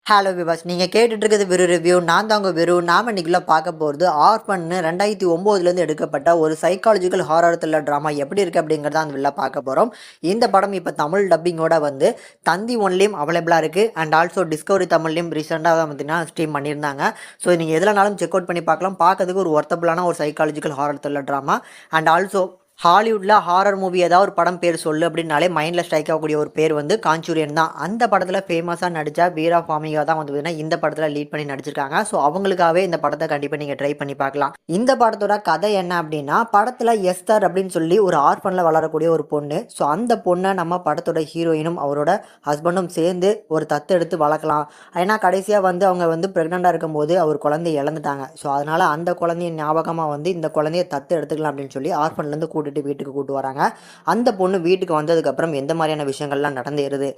Hello விவாஸ், நீங்கள் கேட்டுட்டு இருக்கிறது வெறு ரிவ்யூ. நான் தாங்க வெறு. நாம் இன்னைக்குள்ள பார்க்க போகிறது ஆர்ஃபன்னு 2009லேருந்து எடுக்கப்பட்ட ஒரு சைக்காலஜிக்கல் ஹாரர் த்ரில்லர் ட்ராமா எப்படி இருக்குது அப்படிங்கிறத அந்த வெளில பார்க்க போகிறோம். இந்த படம் இப்போ தமிழ் டப்பிங்கோட வந்து தந்தி ஒன்லேயும் அவைலபிளாக இருக்குது. அண்ட் ஆல்சோ டிஸ்கவரி தமிழ்லையும் ரீசெண்டாக தான் பார்த்தீங்கன்னா ஸ்ட்ரீம் பண்ணியிருந்தாங்க. ஸோ நீங்கள் எதுலனாலும் செக் அவுட் பண்ணி பார்க்கலாம். பார்க்கறதுக்கு ஒரு ஒர்த்தபுளான ஒரு psychological horror thriller drama. And also ஹாலிவுட்டில் ஹாரர் மூவி ஏதாவது ஒரு படம் பேர் சொல்லு அப்படின்னாலே மைண்டில் ஸ்ட்ரைக் ஆகக்கூடிய ஒரு பேர் வந்து காஞ்சூரியன் தான். அந்த படத்தில் ஃபேமஸாக நடித்தா வீரா ஃபாமிகா தான் வந்து பார்த்தீங்கன்னா இந்த படத்தில் லீட் பண்ணி நடிச்சிருக்காங்க. ஸோ அவங்களுக்காகவே இந்த படத்தை கண்டிப்பாக நீங்கள் ட்ரை பண்ணி பார்க்கலாம். இந்த படத்தோட கதை என்ன அப்படின்னா, படத்தில் எஸ்தர் அப்படின்னு சொல்லி ஒரு ஆர்ஃபனில் வளரக்கூடிய ஒரு பொண்ணு. ஸோ அந்த பொண்ணை நம்ம படத்தோட ஹீரோயினும் அவரோட ஹஸ்பண்டும் சேர்ந்து ஒரு தத்து எடுத்து வளர்க்கலாம். ஏன்னா கடைசியாக வந்து அவங்க வந்து ப்ரெக்னெண்ட்டாக இருக்கும்போது அவர் குழந்தைய இழந்துட்டாங்க. ஸோ அதனால் அந்த குழந்தைய ஞாபகமாக வந்து இந்த குழந்தைய தத்து எடுத்துக்கலாம் அப்படின்னு சொல்லி ஆர்ஃபன்லேருந்து வீட்டுக்கு கூட்டு வராங்க. அந்த பொண்ணு வீட்டுக்கு வந்ததுக்கப்புறம் எந்த மாதிரியான விஷயங்கள்லாம் நடந்தேறுது,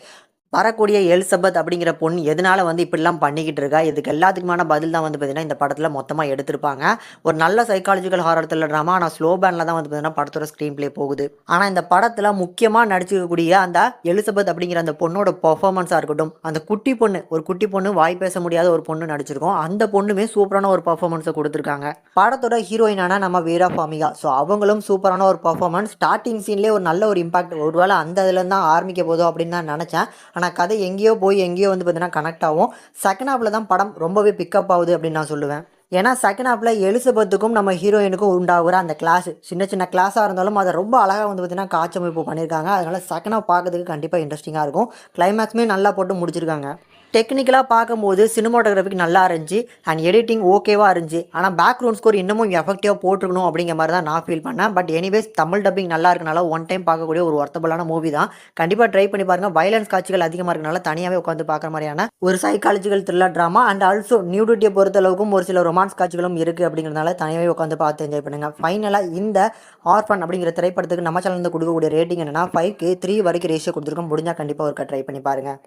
வரக்கூடிய எலிசபெத் அப்படிங்கிற பொண்ணு எதனால வந்து இப்படிலாம் பண்ணிக்கிட்டு இருக்கா, இதுக்கு எல்லாத்துக்குமான பதில் தான் வந்து பார்த்தீங்கன்னா இந்த படத்தில் மொத்தமாக எடுத்திருப்பாங்க. ஒரு நல்ல சைக்காலஜிக்கல் ஹாரர் த்ரில்லர் ட்ராமா. ஆனால் ஸ்லோ பேனில் தான் வந்து பார்த்தீங்கன்னா படத்தோட ஸ்க்ரீன் ப்ளே போகுது. ஆனால் இந்த படத்தில் முக்கியமாக நடிச்சிருக்கக்கூடிய அந்த எலிசபெத் அப்படிங்கிற அந்த பொண்ணோட பர்ஃபார்மன்ஸாக இருக்கட்டும், அந்த குட்டி பொண்ணு வாய் பேச முடியாத ஒரு பொண்ணு நடிச்சிருக்கோம். அந்த பொண்ணுமே சூப்பரான ஒரு பர்ஃபார்மன்ஸை கொடுத்துருக்காங்க. படத்தோட ஹீரோயினான நம்ம வீரா ஃபாமிகா. ஸோ அவங்களும் சூப்பரான ஒரு பர்ஃபார்மன்ஸ். ஸ்டார்டிங் சீன்லேயே ஒரு நல்ல ஒரு இம்பாக்ட். ஒருவேளை அந்த இதுலேருந்து தான் ஆரம்பிக்க போதும் அப்படின்னு தான் நினச்சேன். ஆனால் கதை எங்கேயோ வந்து பார்த்தீங்கன்னா கனெக்ட் ஆகும். செகண்ட் ஹாஃபில் தான் படம் ரொம்பவே பிக்கப் ஆகுது அப்படின்னு நான் சொல்லுவேன். ஏன்னா செகண்ட் ஹாஃபில் எலிசபெத்துக்கும் நம்ம ஹீரோயினுக்கும் உண்டாகிற அந்த கிளாஸ், சின்ன சின்ன கிளாஸாக இருந்தாலும் அதை ரொம்ப அழகாக வந்து பார்த்தீங்கன்னா காட்சியமைப்பு பண்ணியிருக்காங்க. அதனால் செகண்ட் ஹாஃப் பார்க்கறதுக்கு கண்டிப்பாக இன்ட்ரெஸ்டிங்காக இருக்கும். கிளைமேக்ஸுமே நல்லா போட்டு முடிச்சிருக்காங்க. டெக்னிக்கலாக பார்க்கும்போது சினிமாட்டோகிராஃபிக் நல்லா இருந்துச்சு. அண்ட் எடிட்டிங் ஓகேவாக இருந்துச்சு. ஆனால் பேக்ரவுண்ட் ஸ்கோர் இன்னமும் எஃபெக்டிவாக போட்டுருக்கணும் அப்படிங்கிற மாதிரி தான் நான் ஃபீல் பண்ணேன். பட் எனிவேஸ் தமிழ் டப்பிங் நல்லா இருக்கனால ஒன் டைம் பார்க்கக்கூடிய ஒரு ஒர்த்தபுளான மூவி தான். கண்டிப்பாக ட்ரை பண்ணி பாருங்கள். வயலன்ஸ் காட்சிகள் அதிகமாக இருக்கனால தனியாகவே உட்காந்து பார்க்குற மாதிரியான ஒரு psychological thriller drama. And also நியூடிட்டியை பொறுத்தளவுக்கும் ஒரு சில ரொமான்ஸ் காட்சிகளும் இருக்குது அப்படிங்கிறதுனால தனியாகவே உட்காந்து பார்த்து என்ஜாய் பண்ணுங்கள். ஃபைனலாக இந்த ஆர்ஃபன் அப்படிங்கிற திரைப்படத்துக்கு நம்ம சேனல் கொடுக்கக்கூடிய ரேட்டிங் என்னன்னா 5க்கு 3 வரைக்கும் ரேஷியோ கொடுத்துருக்கோம். முடிஞ்சால் கண்டிப்பாக ஒரு ட்ரை பண்ணி பாருங்கள்.